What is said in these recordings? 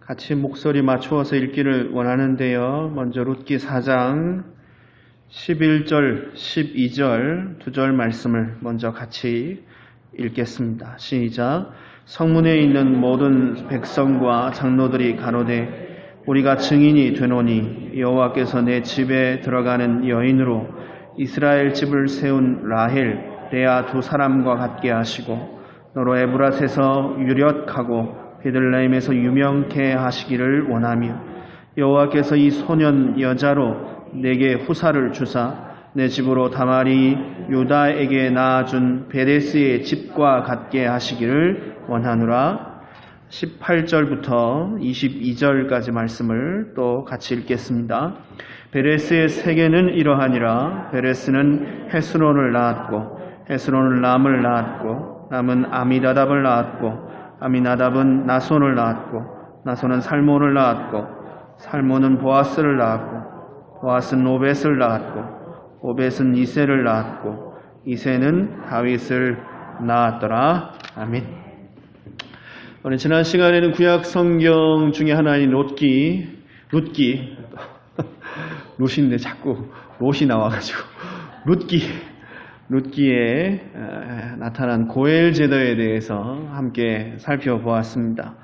같이 목소리 맞추어서 읽기를 원하는데요. 먼저 룻기 4장 11절, 12절 두 절 말씀을 먼저 같이 읽겠습니다. 시작. 성문에 있는 모든 백성과 장로들이 가로되 우리가 증인이 되노니 여호와께서 내 집에 들어가는 여인으로 이스라엘 집을 세운 라헬, 레아 두 사람과 같게 하시고 너로 에브랏에서 유력하고 베들레헴에서 유명케 하시기를 원하며 여호와께서 이 소년 여자로 내게 후사를 주사 내 집으로 다말이 유다에게 낳아준 베레스의 집과 같게 하시기를 원하노라. 18절부터 22절까지 말씀을 또 같이 읽겠습니다. 베레스의 세계는 이러하니라. 베레스는 헤스론을 낳았고 헤스론은 람을 낳았고 람은 아미나답을 낳았고 아미나답은 나손을 낳았고 나손은 살몬을 낳았고 살몬은 보아스를 낳았고 보아스는 오벳을 낳았고 오벳은 이새를 낳았고 이새는 다윗을 낳았더라. 아멘. 오늘 지난 시간에는 구약 성경 중에 하나인 룻기 룻인데 자꾸 롯이 나와가지고 룻기에 나타난 고엘 제도에 대해서 함께 살펴보았습니다.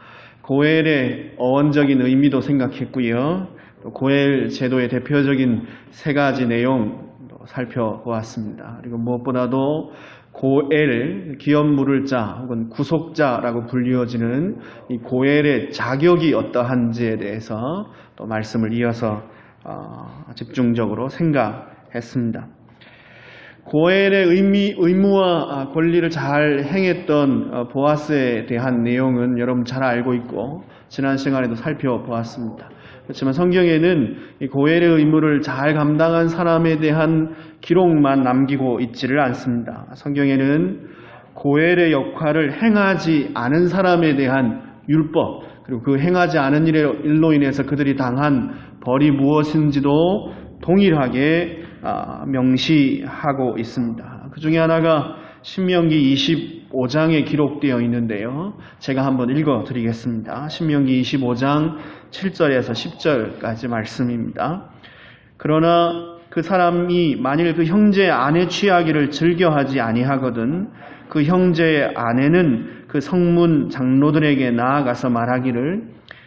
고엘의 어원적인 의미도 생각했고요. 또 고엘 제도의 대표적인 세 가지 내용 살펴보았습니다. 그리고 무엇보다도 고엘, 기업 물을 자 혹은 구속자라고 불리워지는 이 고엘의 자격이 어떠한지에 대해서 또 말씀을 이어서 집중적으로 생각했습니다. 고엘의 의무와 권리를 잘 행했던 보아스에 대한 내용은 여러분 잘 알고 있고 지난 시간에도 살펴보았습니다. 그렇지만 성경에는 이 고엘의 의무를 잘 감당한 사람에 대한 기록만 남기고 있지를 않습니다. 성경에는 고엘의 역할을 행하지 않은 사람에 대한 율법 그리고 그 행하지 않은 일로 인해서 그들이 당한 벌이 무엇인지도 동일하게 명시하고 있습니다. 그 중에 하나가 신명기 25장에 기록되어 있는데요. 제가 한번 읽어드리겠습니다. 신명기 25장 7절에서 10절까지 말씀입니다. 그러나 그 사람이 만일 그 형제의 아내 취하기를 즐겨하지 아니하거든 그 형제의 아내는 그 성문 장로들에게 나아가서 말하기를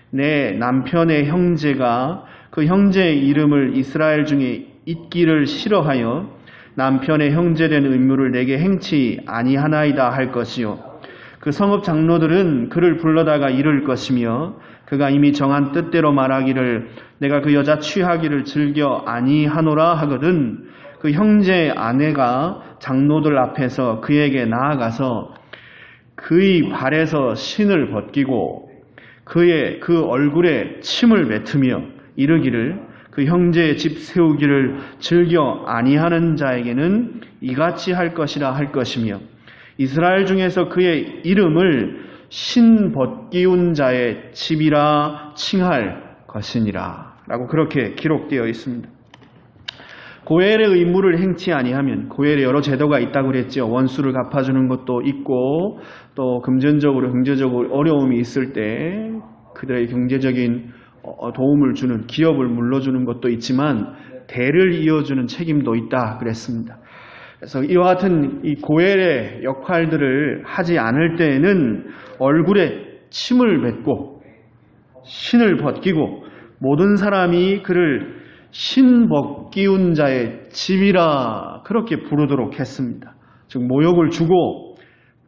내 남편의 형제가 그 형제의 이름을 이스라엘 중에 잊기를 싫어하여 남편의 형제된 의무를 내게 행치 아니하나이다 할 것이요 그 성읍 장로들은 그를 불러다가 이를 것이며 그가 이미 정한 뜻대로 말하기를 내가 그 여자 취하기를 즐겨 아니하노라 하거든 그 형제의 아내가 장로들 앞에서 그에게 나아가서 그의 발에서 신을 벗기고 그의 그 얼굴에 침을 뱉으며 이르기를 그 형제의 집 세우기를 즐겨 아니하는 자에게는 이같이 할 것이라 할 것이며 이스라엘 중에서 그의 이름을 신 벗기운 자의 집이라 칭할 것이니라 라고 그렇게 기록되어 있습니다. 고엘의 의무를 행치 아니하면 고엘의 여러 제도가 있다고 그랬죠. 원수를 갚아주는 것도 있고 또 금전적으로 경제적으로 어려움이 있을 때 그들의 경제적인 도움을 주는 기업을 물러주는 것도 있지만 대를 이어주는 책임도 있다 그랬습니다. 그래서 이와 같은 이 고엘의 역할들을 하지 않을 때에는 얼굴에 침을 뱉고 신을 벗기고 모든 사람이 그를 신 벗기운 자의 집이라 그렇게 부르도록 했습니다. 즉 모욕을 주고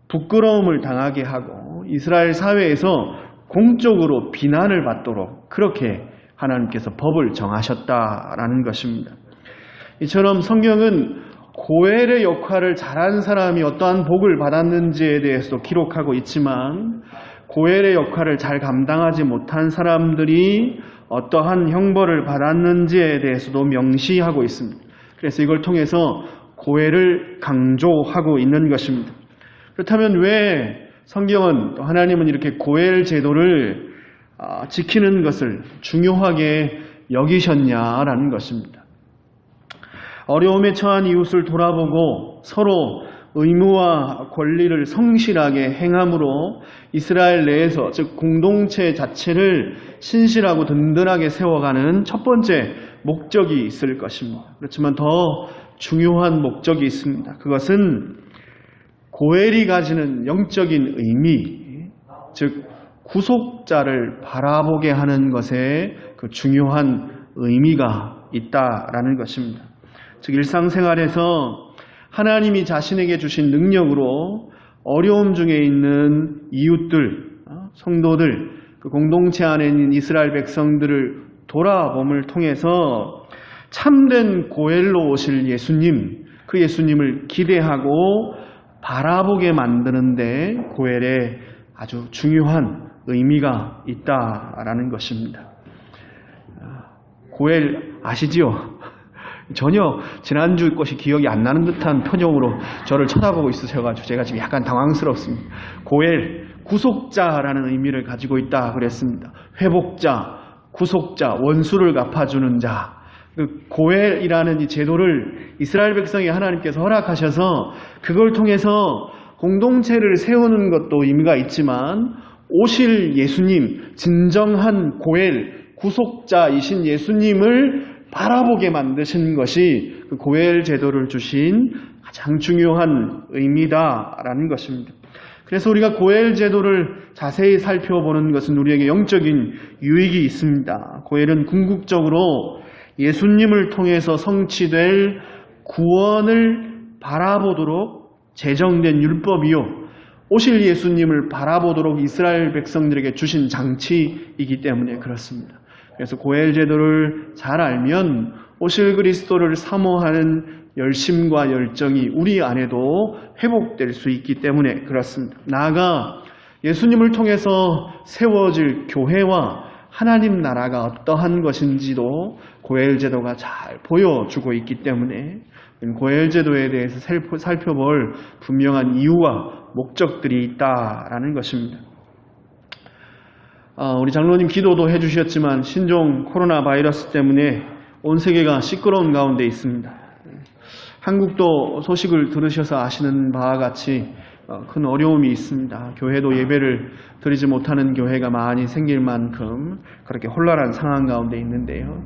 부끄러움을 당하게 하고 이스라엘 사회에서 공적으로 비난을 받도록 그렇게 하나님께서 법을 정하셨다라는 것입니다. 이처럼 성경은 고엘의 역할을 잘한 사람이 어떠한 복을 받았는지에 대해서도 기록하고 있지만 고엘의 역할을 잘 감당하지 못한 사람들이 어떠한 형벌을 받았는지에 대해서도 명시하고 있습니다. 그래서 이걸 통해서 고엘을 강조하고 있는 것입니다. 그렇다면 왜 성경은 또 하나님은 이렇게 고엘 제도를 지키는 것을 중요하게 여기셨냐라는 것입니다. 어려움에 처한 이웃을 돌아보고 서로 의무와 권리를 성실하게 행함으로 이스라엘 내에서, 즉 공동체 자체를 신실하고 든든하게 세워가는 첫 번째 목적이 있을 것입니다. 그렇지만 더 중요한 목적이 있습니다. 그것은 고엘이 가지는 영적인 의미, 즉 구속자를 바라보게 하는 것에 그 중요한 의미가 있다라는 것입니다. 즉 일상생활에서 하나님이 자신에게 주신 능력으로 어려움 중에 있는 이웃들, 성도들, 그 공동체 안에 있는 이스라엘 백성들을 돌아봄을 통해서 참된 고엘로 오실 예수님, 그 예수님을 기대하고 바라보게 만드는데 고엘에 아주 중요한 의미가 있다라는 것입니다. 고엘 아시지요? 전혀 지난주 것이 기억이 안 나는 듯한 표정으로 저를 쳐다보고 있으셔가지고 제가 지금 약간 당황스럽습니다. 고엘, 구속자라는 의미를 가지고 있다 그랬습니다. 회복자, 구속자, 원수를 갚아주는 자. 그 고엘이라는 이 제도를 이스라엘 백성이 하나님께서 허락하셔서 그걸 통해서 공동체를 세우는 것도 의미가 있지만 오실 예수님, 진정한 고엘, 구속자이신 예수님을 바라보게 만드신 것이 그 고엘 제도를 주신 가장 중요한 의미다라는 것입니다. 그래서 우리가 고엘 제도를 자세히 살펴보는 것은 우리에게 영적인 유익이 있습니다. 고엘은 궁극적으로 예수님을 통해서 성취될 구원을 바라보도록 제정된 율법이요, 오실 예수님을 바라보도록 이스라엘 백성들에게 주신 장치이기 때문에 그렇습니다. 그래서 고엘 제도를 잘 알면 오실 그리스도를 사모하는 열심과 열정이 우리 안에도 회복될 수 있기 때문에 그렇습니다. 나아가 예수님을 통해서 세워질 교회와 하나님 나라가 어떠한 것인지도 고엘 제도가 잘 보여주고 있기 때문에 고엘 제도에 대해서 살펴볼 분명한 이유와 목적들이 있다라는 것입니다. 우리 장로님 기도도 해주셨지만 신종 코로나 바이러스 때문에 온 세계가 시끄러운 가운데 있습니다. 한국도 소식을 들으셔서 아시는 바와 같이 큰 어려움이 있습니다. 교회도 예배를 드리지 못하는 교회가 많이 생길 만큼 그렇게 혼란한 상황 가운데 있는데요.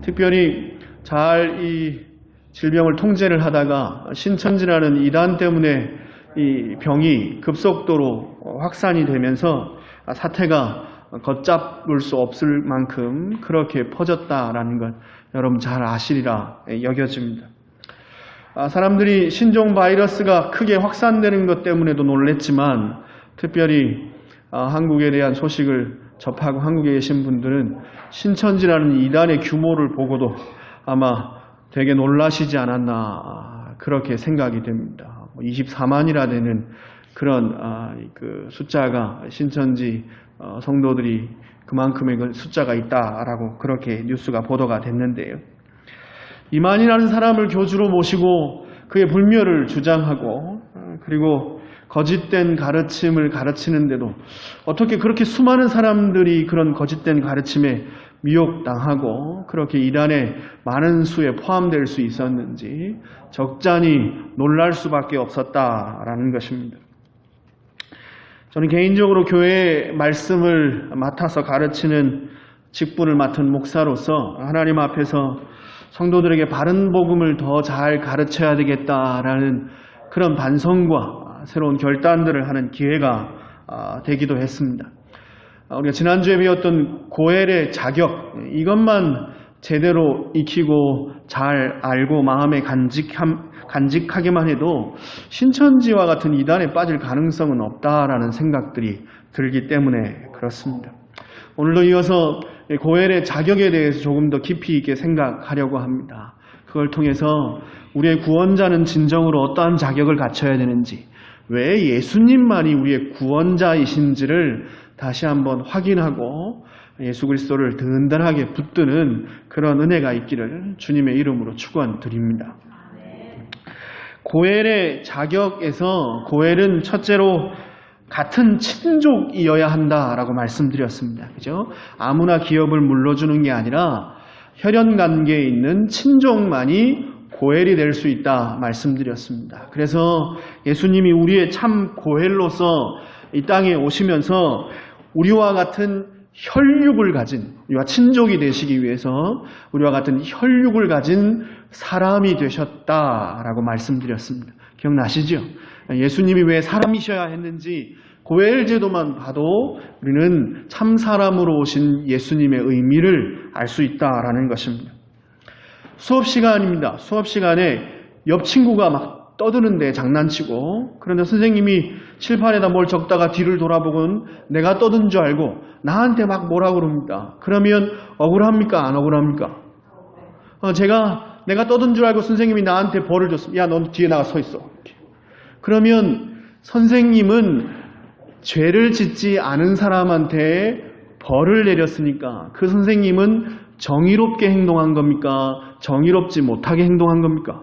특별히 잘 이 질병을 통제를 하다가 신천지라는 이단 때문에 이 병이 급속도로 확산이 되면서 사태가 걷잡을 수 없을 만큼 그렇게 퍼졌다라는 것 여러분 잘 아시리라 여겨집니다. 사람들이 신종 바이러스가 크게 확산되는 것 때문에도 놀랬지만 특별히 한국에 대한 소식을 접하고 한국에 계신 분들은 신천지라는 이단의 규모를 보고도 아마 되게 놀라시지 않았나 그렇게 생각이 됩니다. 24만이라 되는 그런 그 숫자가 신천지 성도들이 그만큼의 그 숫자가 있다라고 그렇게 뉴스가 보도가 됐는데요. 이만이라는 사람을 교주로 모시고 그의 불멸을 주장하고 그리고 거짓된 가르침을 가르치는데도 어떻게 그렇게 수많은 사람들이 그런 거짓된 가르침에 미혹당하고 그렇게 이단의 많은 수에 포함될 수 있었는지 적잖이 놀랄 수밖에 없었다라는 것입니다. 저는 개인적으로 교회의 말씀을 맡아서 가르치는 직분을 맡은 목사로서 하나님 앞에서 성도들에게 바른 복음을 더 잘 가르쳐야 되겠다라는 그런 반성과 새로운 결단들을 하는 기회가 되기도 했습니다. 우리가 지난주에 배웠던 고엘의 자격, 이것만 제대로 익히고 잘 알고 마음에 간직하기만 해도 신천지와 같은 이단에 빠질 가능성은 없다라는 생각들이 들기 때문에 그렇습니다. 오늘도 이어서 고엘의 자격에 대해서 조금 더 깊이 있게 생각하려고 합니다. 그걸 통해서 우리의 구원자는 진정으로 어떠한 자격을 갖춰야 되는지, 왜 예수님만이 우리의 구원자이신지를 다시 한번 확인하고 예수 그리스도를 든든하게 붙드는 그런 은혜가 있기를 주님의 이름으로 축원드립니다. 고엘의 자격에서 고엘은 첫째로 같은 친족이어야 한다라고 말씀드렸습니다. 그죠? 아무나 기업을 물러주는 게 아니라 혈연 관계에 있는 친족만이 고엘이 될 수 있다 말씀드렸습니다. 그래서 예수님이 우리의 참 고엘로서 이 땅에 오시면서 우리와 같은 혈육을 가진, 우리와 친족이 되시기 위해서 우리와 같은 혈육을 가진 사람이 되셨다라고 말씀드렸습니다. 기억나시죠? 예수님이 왜 사람이셔야 했는지 고엘 제도만 봐도 우리는 참 사람으로 오신 예수님의 의미를 알 수 있다라는 것입니다. 수업 시간입니다. 수업 시간에 옆 친구가 막 떠드는데 장난치고, 그런데 선생님이 칠판에다 뭘 적다가 뒤를 돌아보곤 내가 떠든 줄 알고 나한테 막 뭐라 그럽니다. 그러면 억울합니까? 안 억울합니까? 내가 떠든 줄 알고 선생님이 나한테 벌을 줬습니다. 야, 넌 뒤에 나가 서 있어. 그러면 선생님은 죄를 짓지 않은 사람한테 벌을 내렸으니까 그 선생님은 정의롭게 행동한 겁니까? 정의롭지 못하게 행동한 겁니까?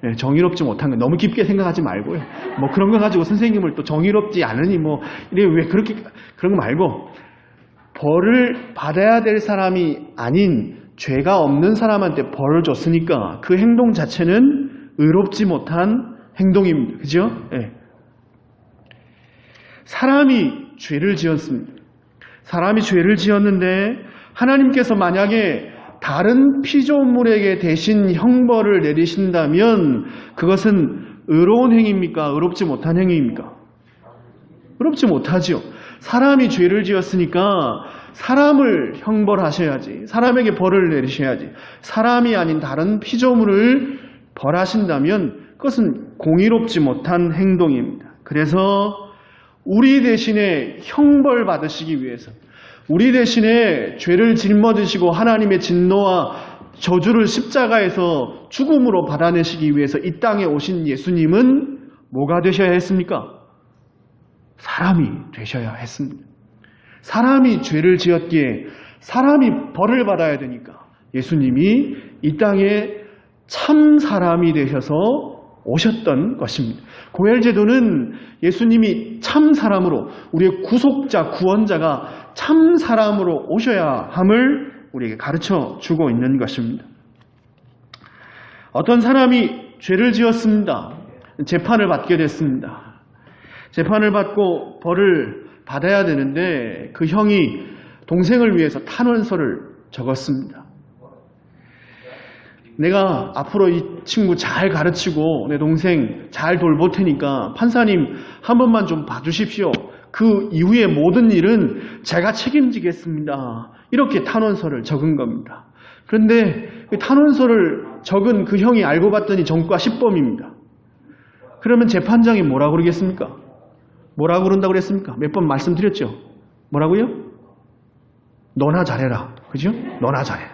네, 정의롭지 못한 거 너무 깊게 생각하지 말고요. 뭐 그런 거 가지고 선생님을 또 정의롭지 않으니 뭐 이래 왜 그렇게 그런 거 말고 벌을 받아야 될 사람이 아닌 죄가 없는 사람한테 벌을 줬으니까 그 행동 자체는 의롭지 못한 행동입니다. 그죠? 네. 사람이 죄를 지었습니다. 사람이 죄를 지었는데 하나님께서 만약에 다른 피조물에게 대신 형벌을 내리신다면 그것은 의로운 행위입니까? 의롭지 못한 행위입니까? 의롭지 못하죠. 사람이 죄를 지었으니까 사람을 형벌하셔야지. 사람에게 벌을 내리셔야지. 사람이 아닌 다른 피조물을 벌하신다면 그것은 공의롭지 못한 행동입니다. 그래서 우리 대신에 형벌 받으시기 위해서, 우리 대신에 죄를 짊어지시고 하나님의 진노와 저주를 십자가에서 죽음으로 받아내시기 위해서 이 땅에 오신 예수님은 뭐가 되셔야 했습니까? 사람이 되셔야 했습니다. 사람이 죄를 지었기에 사람이 벌을 받아야 되니까 예수님이 이 땅에 참 사람이 되셔서 오셨던 것입니다. 고엘 제도는 예수님이 참 사람으로, 우리의 구속자, 구원자가 참 사람으로 오셔야 함을 우리에게 가르쳐 주고 있는 것입니다. 어떤 사람이 죄를 지었습니다. 재판을 받게 됐습니다. 재판을 받고 벌을 받아야 되는데 그 형이 동생을 위해서 탄원서를 적었습니다. 내가 앞으로 이 친구 잘 가르치고 내 동생 잘 돌볼 테니까 판사님 한 번만 좀 봐주십시오. 그 이후의 모든 일은 제가 책임지겠습니다. 이렇게 탄원서를 적은 겁니다. 그런데 그 탄원서를 적은 그 형이 알고 봤더니 전과 10범입니다. 그러면 재판장이 뭐라고 그러겠습니까? 뭐라고 그런다고 그랬습니까? 몇 번 말씀드렸죠? 뭐라고요? 너나 잘해라. 그죠? 너나 잘해.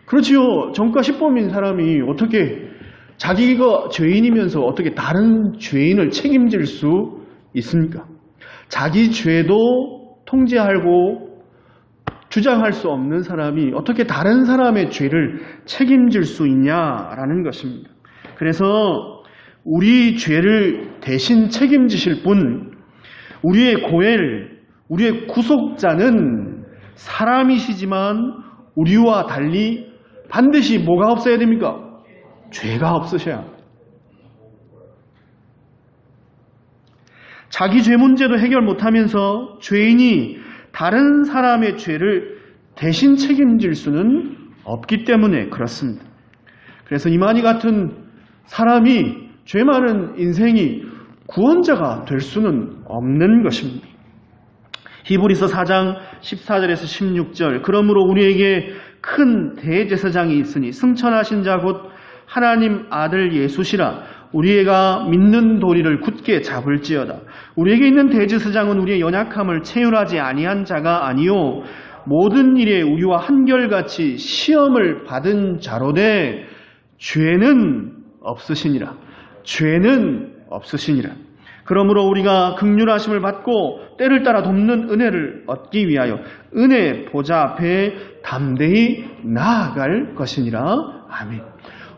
그렇지요. 전과 10범인 사람이 어떻게 자기가 죄인이면서 어떻게 다른 죄인을 책임질 수 있습니까? 자기 죄도 통제하고 주장할 수 없는 사람이 어떻게 다른 사람의 죄를 책임질 수 있냐라는 것입니다. 그래서 우리 죄를 대신 책임지실 분, 우리의 고엘, 우리의 구속자는 사람이시지만 우리와 달리 반드시 뭐가 없어야 됩니까? 죄가 없으셔야 합니다. 자기 죄 문제도 해결 못하면서 죄인이 다른 사람의 죄를 대신 책임질 수는 없기 때문에 그렇습니다. 그래서 이만희 같은 사람이, 죄 많은 인생이 구원자가 될 수는 없는 것입니다. 히브리서 4장 14절에서 16절, 그러므로 우리에게 큰 대제사장이 있으니 승천하신 자 곧 하나님 아들 예수시라. 우리가 믿는 도리를 굳게 잡을지어다. 우리에게 있는 대제사장은 우리의 연약함을 체휼하지 아니한 자가 아니요 모든 일에 우리와 한결같이 시험을 받은 자로되 죄는 없으시니라. 죄는 없으시니라. 그러므로 우리가 긍휼하심을 받고 때를 따라 돕는 은혜를 얻기 위하여 은혜 보좌 앞에 담대히 나아갈 것이니라. 아멘.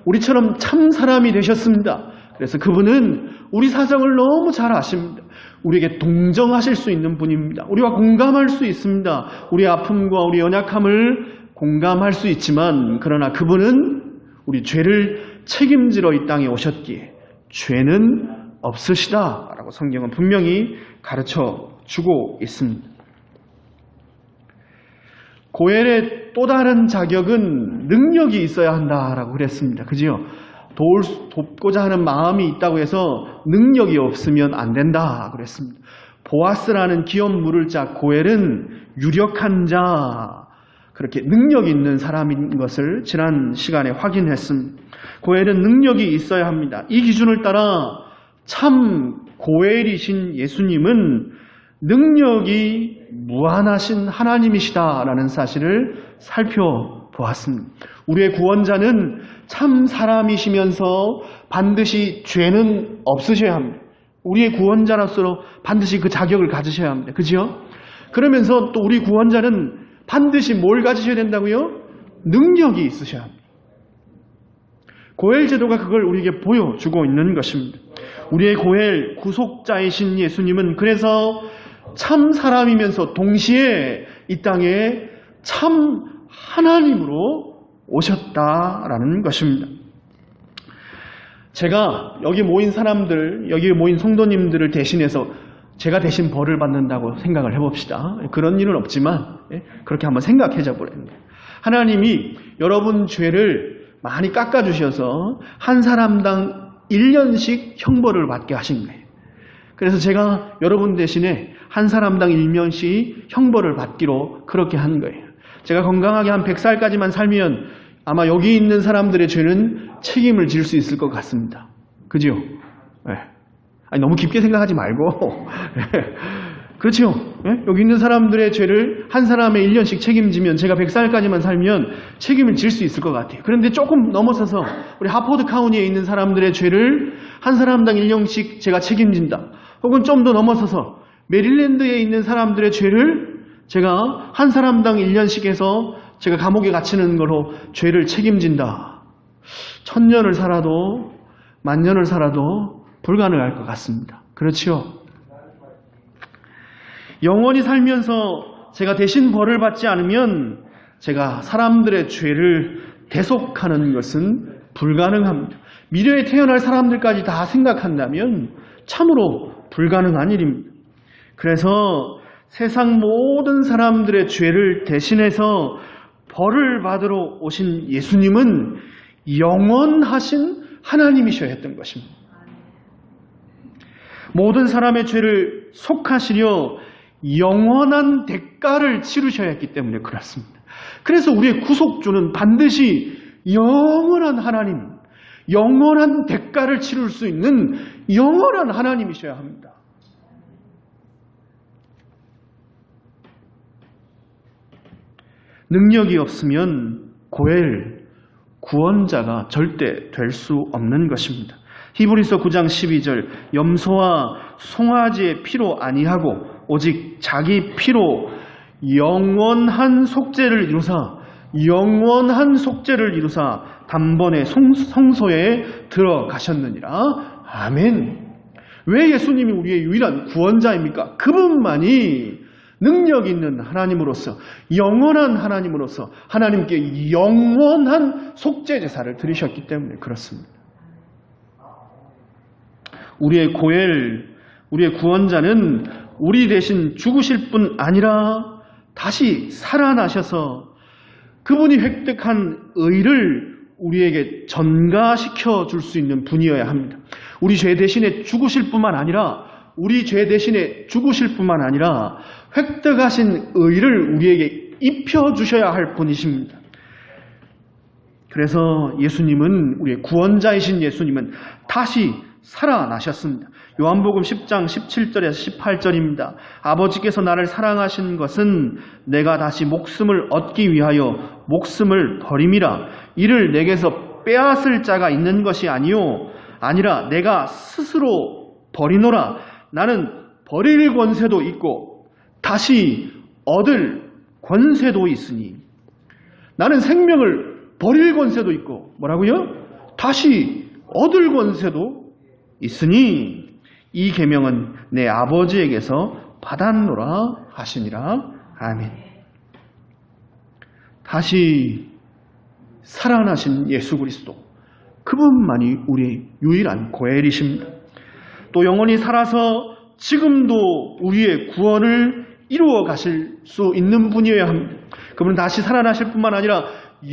우리처럼 참 사람이 되셨습니다. 그래서 그분은 우리 사정을 너무 잘 아십니다. 우리에게 동정하실 수 있는 분입니다. 우리와 공감할 수 있습니다. 우리의 아픔과 우리 연약함을 공감할 수 있지만 그러나 그분은 우리 죄를 책임지러 이 땅에 오셨기에 죄는 없으시다라고 성경은 분명히 가르쳐 주고 있습니다. 고엘의 또 다른 자격은 능력이 있어야 한다라고 그랬습니다. 그지요? 돕고자 하는 마음이 있다고 해서 능력이 없으면 안 된다 그랬습니다. 보아스라는 기업 물을 자 고엘은 유력한 자, 그렇게 능력이 있는 사람인 것을 지난 시간에 확인했습니다. 고엘은 능력이 있어야 합니다. 이 기준을 따라 참 고엘이신 예수님은 능력이 무한하신 하나님이시다라는 사실을 살펴보았습니다. 우리의 구원자는 참 사람이시면서 반드시 죄는 없으셔야 합니다. 우리의 구원자로서 반드시 그 자격을 가지셔야 합니다. 그죠? 그러면서 또 우리 구원자는 반드시 뭘 가지셔야 된다고요? 능력이 있으셔야 합니다. 고엘 제도가 그걸 우리에게 보여주고 있는 것입니다. 우리의 고엘 구속자이신 예수님은 그래서 참 사람이면서 동시에 이 땅에 참 하나님으로 오셨다라는 것입니다. 제가 여기 모인 사람들, 여기 모인 성도님들을 대신해서 제가 대신 벌을 받는다고 생각을 해봅시다. 그런 일은 없지만 그렇게 한번 생각해줘 보랍니다. 하나님이 여러분 죄를 많이 깎아주셔서 한 사람당 1년씩 형벌을 받게 하신 거예요. 그래서 제가 여러분 대신에 한 사람당 1년씩 형벌을 받기로 그렇게 한 거예요. 제가 건강하게 한 100살까지만 살면 아마 여기 있는 사람들의 죄는 책임을 질 수 있을 것 같습니다. 그죠? 네. 아니, 너무 깊게 생각하지 말고. 그렇죠? 네? 여기 있는 사람들의 죄를 한 사람의 1년씩 책임지면 제가 100살까지만 살면 책임을 질 수 있을 것 같아요. 그런데 조금 넘어서서 우리 하포드 카운티에 있는 사람들의 죄를 한 사람당 1년씩 제가 책임진다. 혹은 좀 더 넘어서서 메릴랜드에 있는 사람들의 죄를 제가 한 사람당 1년씩 해서 제가 감옥에 갇히는 거로 죄를 책임진다. 1000년을 살아도 10,000년을 살아도 불가능할 것 같습니다. 그렇지요? 영원히 살면서 제가 대신 벌을 받지 않으면 제가 사람들의 죄를 대속하는 것은 불가능합니다. 미래에 태어날 사람들까지 다 생각한다면 참으로 불가능한 일입니다. 그래서 세상 모든 사람들의 죄를 대신해서 벌을 받으러 오신 예수님은 영원하신 하나님이셔야 했던 것입니다. 모든 사람의 죄를 속하시려 영원한 대가를 치르셔야 했기 때문에 그렇습니다. 그래서 우리의 구속주는 반드시 영원한 하나님, 영원한 대가를 치를 수 있는 영원한 하나님이셔야 합니다. 능력이 없으면 고엘, 구원자가 절대 될 수 없는 것입니다. 히브리서 9장 12절 염소와 송아지의 피로 아니하고 오직 자기 피로 영원한 속죄를 이루사 단번에 성소에 들어가셨느니라. 아멘. 왜 예수님이 우리의 유일한 구원자입니까? 그분만이 능력 있는 하나님으로서, 영원한 하나님으로서 하나님께 영원한 속죄 제사를 드리셨기 때문에 그렇습니다. 우리의 고엘, 우리의 구원자는 우리 대신 죽으실 뿐 아니라 다시 살아나셔서 그분이 획득한 의를 우리에게 전가시켜 줄 수 있는 분이어야 합니다. 우리 죄 대신에 죽으실 뿐만 아니라 획득하신 의를 우리에게 입혀주셔야 할 분이십니다. 그래서 예수님은, 우리의 구원자이신 예수님은 다시 살아나셨습니다. 요한복음 10장 17절에서 18절입니다. 아버지께서 나를 사랑하신 것은 내가 다시 목숨을 얻기 위하여 목숨을 버림이라. 이를 내게서 빼앗을 자가 있는 것이 아니라 내가 스스로 버리노라. 나는 버릴 권세도 있고 다시 얻을 권세도 있으니. 나는 생명을 버릴 권세도 있고 뭐라고요? 다시 얻을 권세도 있으니 이 계명은 내 아버지에게서 받았노라 하시니라. 아멘. 다시 살아나신 예수 그리스도, 그분만이 우리의 유일한 고엘이십니다. 또 영원히 살아서 지금도 우리의 구원을 이루어 가실 수 있는 분이어야 합니다. 그분은 다시 살아나실 뿐만 아니라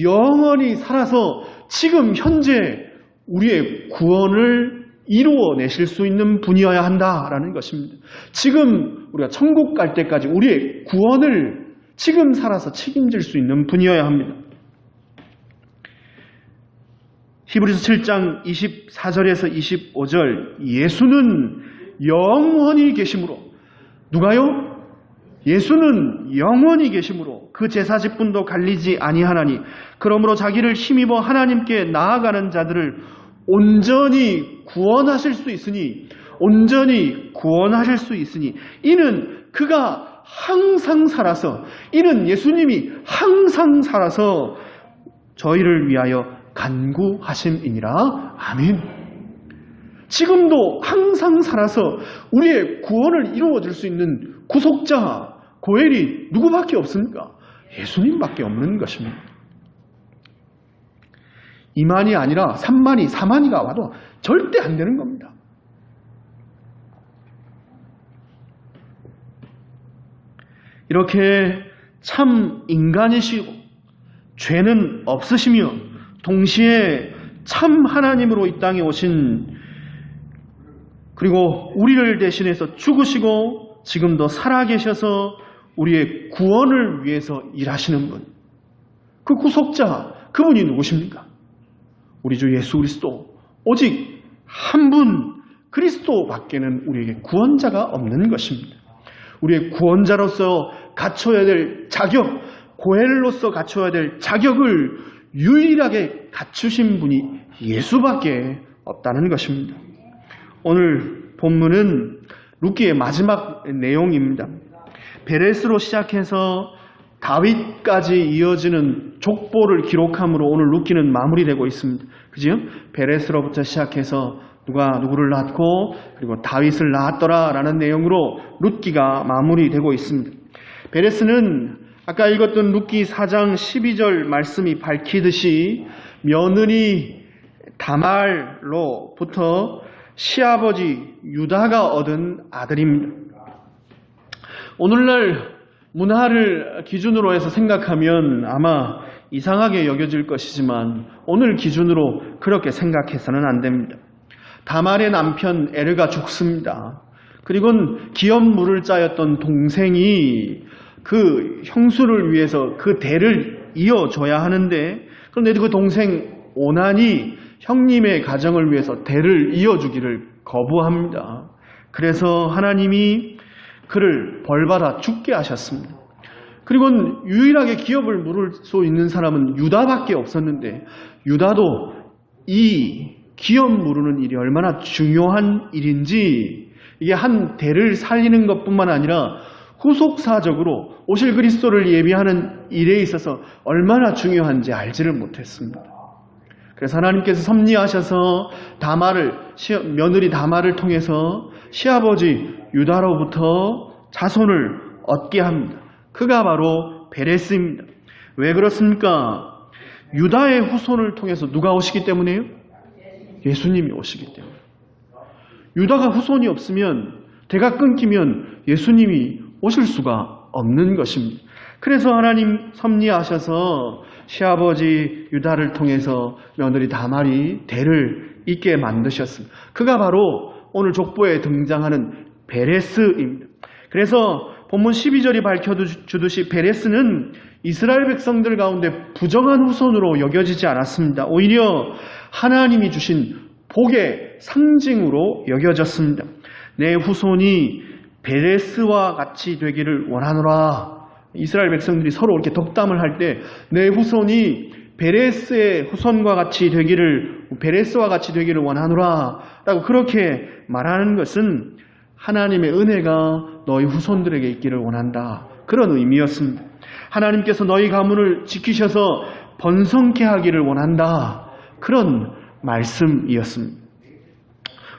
영원히 살아서 지금 현재 우리의 구원을 이루어내실 수 있는 분이어야 한다라는 것입니다. 지금 우리가 천국 갈 때까지 우리의 구원을 지금 살아서 책임질 수 있는 분이어야 합니다. 히브리서 7장 24절에서 25절 예수는 영원히 계심으로 누가요? 예수는 영원히 계심으로 그 제사직분도 갈리지 아니하나니 그러므로 자기를 힘입어 하나님께 나아가는 자들을 온전히 구원하실 수 있으니 이는 그가 항상 살아서 이는 예수님이 항상 살아서 저희를 위하여 간구하심이니라. 아멘. 지금도 항상 살아서 우리의 구원을 이루어줄 수 있는 구속자, 고엘이 누구밖에 없습니까? 예수님밖에 없는 것입니다. 2만이 아니라 3만이, 4만이가 와도 절대 안 되는 겁니다. 이렇게 참 인간이시고 죄는 없으시며 동시에 참 하나님으로 이 땅에 오신 그리고 우리를 대신해서 죽으시고 지금도 살아계셔서 우리의 구원을 위해서 일하시는 분, 그 구속자, 그분이 누구십니까? 우리 주 예수 그리스도, 오직 한 분 그리스도밖에는 우리에게 구원자가 없는 것입니다. 우리의 구원자로서 갖춰야 될 자격, 고엘로서 갖춰야 될 자격을 유일하게 갖추신 분이 예수밖에 없다는 것입니다. 오늘 본문은 룻기의 마지막 내용입니다. 베레스로 시작해서 다윗까지 이어지는 족보를 기록함으로 오늘 룻기는 마무리되고 있습니다. 그죠? 베레스로부터 시작해서 누가 누구를 낳고 그리고 다윗을 낳았더라라는 내용으로 룻기가 마무리되고 있습니다. 베레스는 아까 읽었던 룻기 4장 12절 말씀이 밝히듯이 며느리 다말로부터 시아버지 유다가 얻은 아들입니다. 오늘날 문화를 기준으로 해서 생각하면 아마 이상하게 여겨질 것이지만 오늘 기준으로 그렇게 생각해서는 안 됩니다. 다말의 남편 에르가 죽습니다. 그리고는 기업물을 짜였던 동생이 그 형수를 위해서 그 대를 이어줘야 하는데 그런데 그 동생 오난이 형님의 가정을 위해서 대를 이어주기를 거부합니다. 그래서 하나님이 그를 벌받아 죽게 하셨습니다. 그리고 유일하게 기업을 물을 수 있는 사람은 유다밖에 없었는데 유다도 이 기업 물으는 일이 얼마나 중요한 일인지 이게 한 대를 살리는 것뿐만 아니라 후속사적으로 오실 그리스도를 예비하는 일에 있어서 얼마나 중요한지 알지를 못했습니다. 그래서 하나님께서 섭리하셔서 며느리 다말을 통해서 시아버지 유다로부터 자손을 얻게 합니다. 그가 바로 베레스입니다. 왜 그렇습니까? 유다의 후손을 통해서 누가 오시기 때문에요? 예수님이 오시기 때문에. 유다가 후손이 없으면 대가 끊기면 예수님이 오실 수가 없는 것입니다. 그래서 하나님 섭리하셔서 시아버지 유다를 통해서 며느리 다말이 대를 잇게 만드셨습니다. 그가 바로 오늘 족보에 등장하는 베레스입니다. 그래서 본문 12절이 밝혀주듯이 베레스는 이스라엘 백성들 가운데 부정한 후손으로 여겨지지 않았습니다. 오히려 하나님이 주신 복의 상징으로 여겨졌습니다. 내 후손이 베레스와 같이 되기를 원하노라. 이스라엘 백성들이 서로 이렇게 덕담을 할 때 내 후손이 베레스의 후손과 같이 되기를 베레스와 같이 되기를 원하노라 라고 그렇게 말하는 것은 하나님의 은혜가 너희 후손들에게 있기를 원한다. 그런 의미였습니다. 하나님께서 너희 가문을 지키셔서 번성케 하기를 원한다. 그런 말씀이었습니다.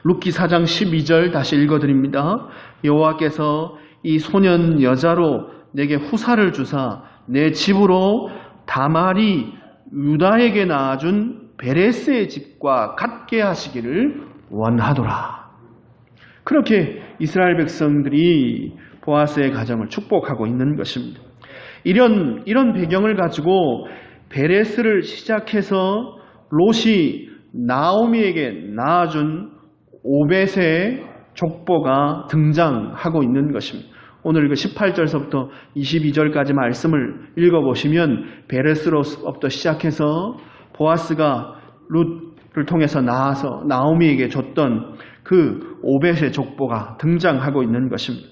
룻기 4장 12절 다시 읽어드립니다. 여호와께서 이 소년 여자로 내게 후사를 주사 내 집으로 다말이 유다에게 낳아준 베레스의 집과 같게 하시기를 원하노라. 그렇게 이스라엘 백성들이 보아스의 가정을 축복하고 있는 것입니다. 이런 배경을 가지고 베레스를 시작해서 롯이 나오미에게 낳아준 오벳의 족보가 등장하고 있는 것입니다. 오늘 그 18절서부터 22절까지 말씀을 읽어보시면 베레스로부터 시작해서 보아스가 룻을 통해서 낳아서 나오미에게 줬던 그 오벳의 족보가 등장하고 있는 것입니다.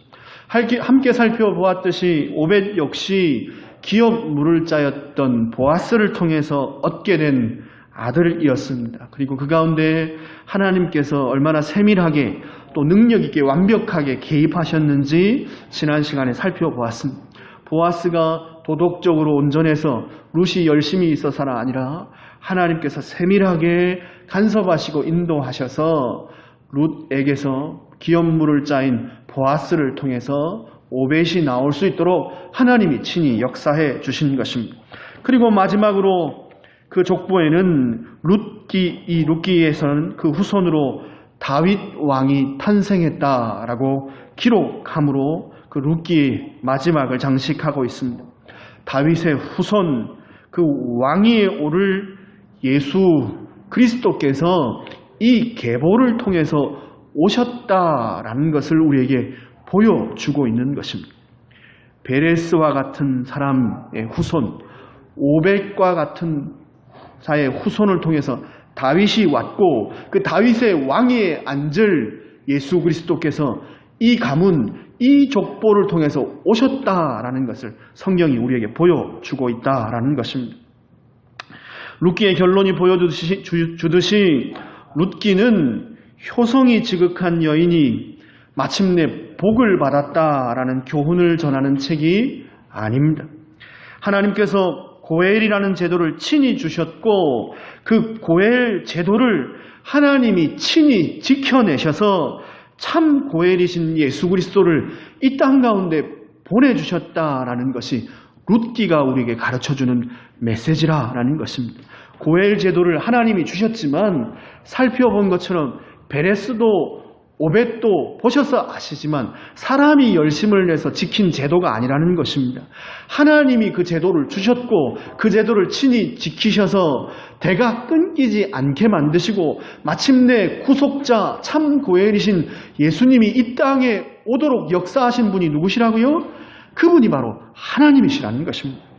함께 살펴보았듯이 오벳 역시 기업 물을 자였던 보아스를 통해서 얻게 된 아들이었습니다. 그리고 그 가운데 하나님께서 얼마나 세밀하게 또 능력 있게 완벽하게 개입하셨는지 지난 시간에 살펴보았습니다. 보아스가 도덕적으로 온전해서 룻이 열심히 있어서가 아니라 하나님께서 세밀하게 간섭하시고 인도하셔서 룻에게서 기업 물을 짜인 보아스를 통해서 오벳이 나올 수 있도록 하나님이 친히 역사해 주신 것입니다. 그리고 마지막으로 그 족보에는 룻기에서는 그 후손으로 다윗 왕이 탄생했다라고 기록함으로 그 룻기의 마지막을 장식하고 있습니다. 다윗의 후손, 그 왕위에 오를 예수 그리스도께서 이 계보를 통해서 오셨다라는 것을 우리에게 보여주고 있는 것입니다. 베레스와 같은 사람의 후손, 오벳과 같은 자의 후손을 통해서 다윗이 왔고 그 다윗의 왕위에 앉을 예수 그리스도께서 이 가문, 이 족보를 통해서 오셨다라는 것을 성경이 우리에게 보여주고 있다라는 것입니다. 룻기의 결론이 보여주듯이 룻기는 효성이 지극한 여인이 마침내 복을 받았다라는 교훈을 전하는 책이 아닙니다. 하나님께서 고엘이라는 제도를 친히 주셨고 그 고엘 제도를 하나님이 친히 지켜내셔서 참 고엘이신 예수 그리스도를 이 땅 가운데 보내주셨다라는 것이 룻기가 우리에게 가르쳐주는 메시지라는 것입니다. 고엘 제도를 하나님이 주셨지만 살펴본 것처럼 베레스도 오벳도 보셔서 아시지만 사람이 열심을 내서 지킨 제도가 아니라는 것입니다. 하나님이 그 제도를 주셨고 그 제도를 친히 지키셔서 대가 끊기지 않게 만드시고 마침내 구속자 참 고엘이신 예수님이 이 땅에 오도록 역사하신 분이 누구시라고요? 그분이 바로 하나님이시라는 것입니다.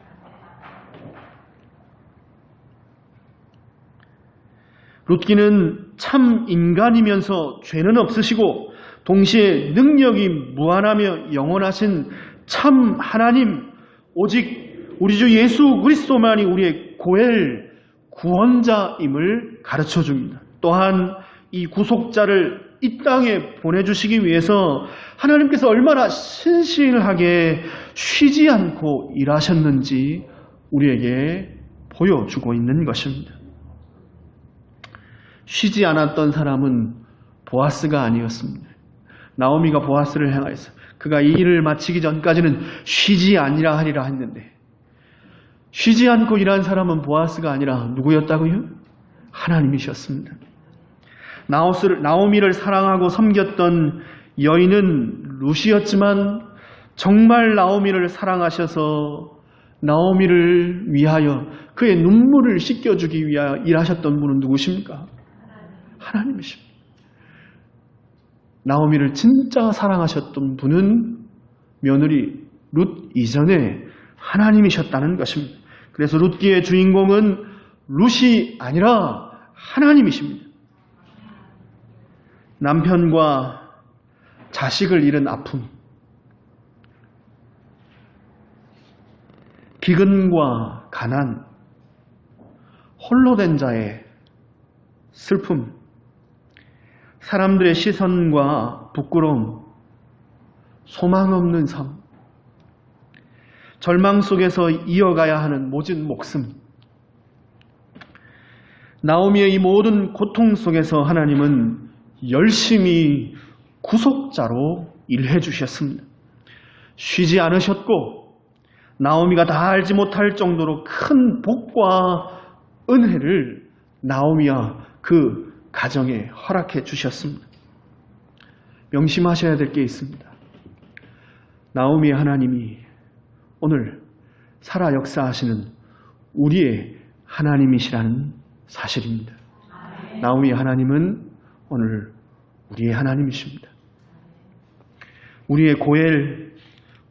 룻기는 참 인간이면서 죄는 없으시고 동시에 능력이 무한하며 영원하신 참 하나님, 오직 우리 주 예수 그리스도만이 우리의 고엘 구원자임을 가르쳐 줍니다. 또한 이 구속자를 이 땅에 보내주시기 위해서 하나님께서 얼마나 신실하게 쉬지 않고 일하셨는지 우리에게 보여주고 있는 것입니다. 쉬지 않았던 사람은 보아스가 아니었습니다. 나오미가 보아스를 향하여서 그가 이 일을 마치기 전까지는 쉬지 아니라 하리라 했는데 쉬지 않고 일한 사람은 보아스가 아니라 누구였다고요? 하나님이셨습니다. 나오미를 사랑하고 섬겼던 여인은 룻이었지만 정말 나오미를 사랑하셔서 나오미를 위하여 그의 눈물을 씻겨주기 위하여 일하셨던 분은 누구십니까? 하나님이십니다. 나오미를 진짜 사랑하셨던 분은 며느리 룻 이전에 하나님이셨다는 것입니다. 그래서 룻기의 주인공은 룻이 아니라 하나님이십니다. 남편과 자식을 잃은 아픔, 기근과 가난, 홀로 된 자의 슬픔, 사람들의 시선과 부끄러움, 소망 없는 삶, 절망 속에서 이어가야 하는 모진 목숨, 나오미의 이 모든 고통 속에서 하나님은 열심히 구속자로 일해 주셨습니다. 쉬지 않으셨고 나오미가 다 알지 못할 정도로 큰 복과 은혜를 나오미와 그 가정에 허락해 주셨습니다. 명심하셔야 될 게 있습니다. 나오미의 하나님이 오늘 살아 역사하시는 우리의 하나님이시라는 사실입니다. 나오미의 하나님은 오늘 우리의 하나님이십니다. 우리의 고엘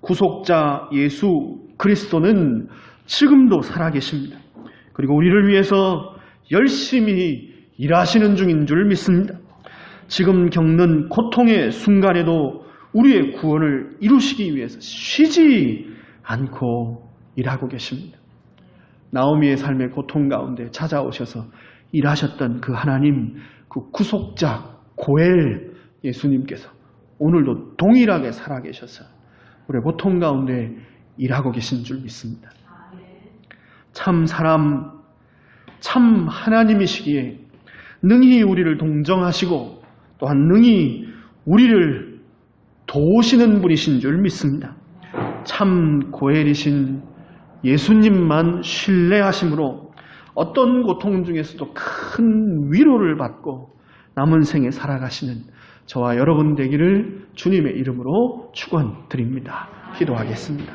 구속자 예수 그리스도는 지금도 살아계십니다. 그리고 우리를 위해서 열심히 일하시는 중인 줄 믿습니다. 지금 겪는 고통의 순간에도 우리의 구원을 이루시기 위해서 쉬지 않고 일하고 계십니다. 나오미의 삶의 고통 가운데 찾아오셔서 일하셨던 그 하나님, 그 구속자 고엘 예수님께서 오늘도 동일하게 살아계셔서 우리의 고통 가운데 일하고 계신 줄 믿습니다. 참 사람, 참 하나님이시기에 능히 우리를 동정하시고 또한 능히 우리를 도우시는 분이신 줄 믿습니다. 참 고엘이신 예수님만 신뢰하심으로 어떤 고통 중에서도 큰 위로를 받고 남은 생에 살아가시는 저와 여러분 되기를 주님의 이름으로 축원드립니다. 기도하겠습니다.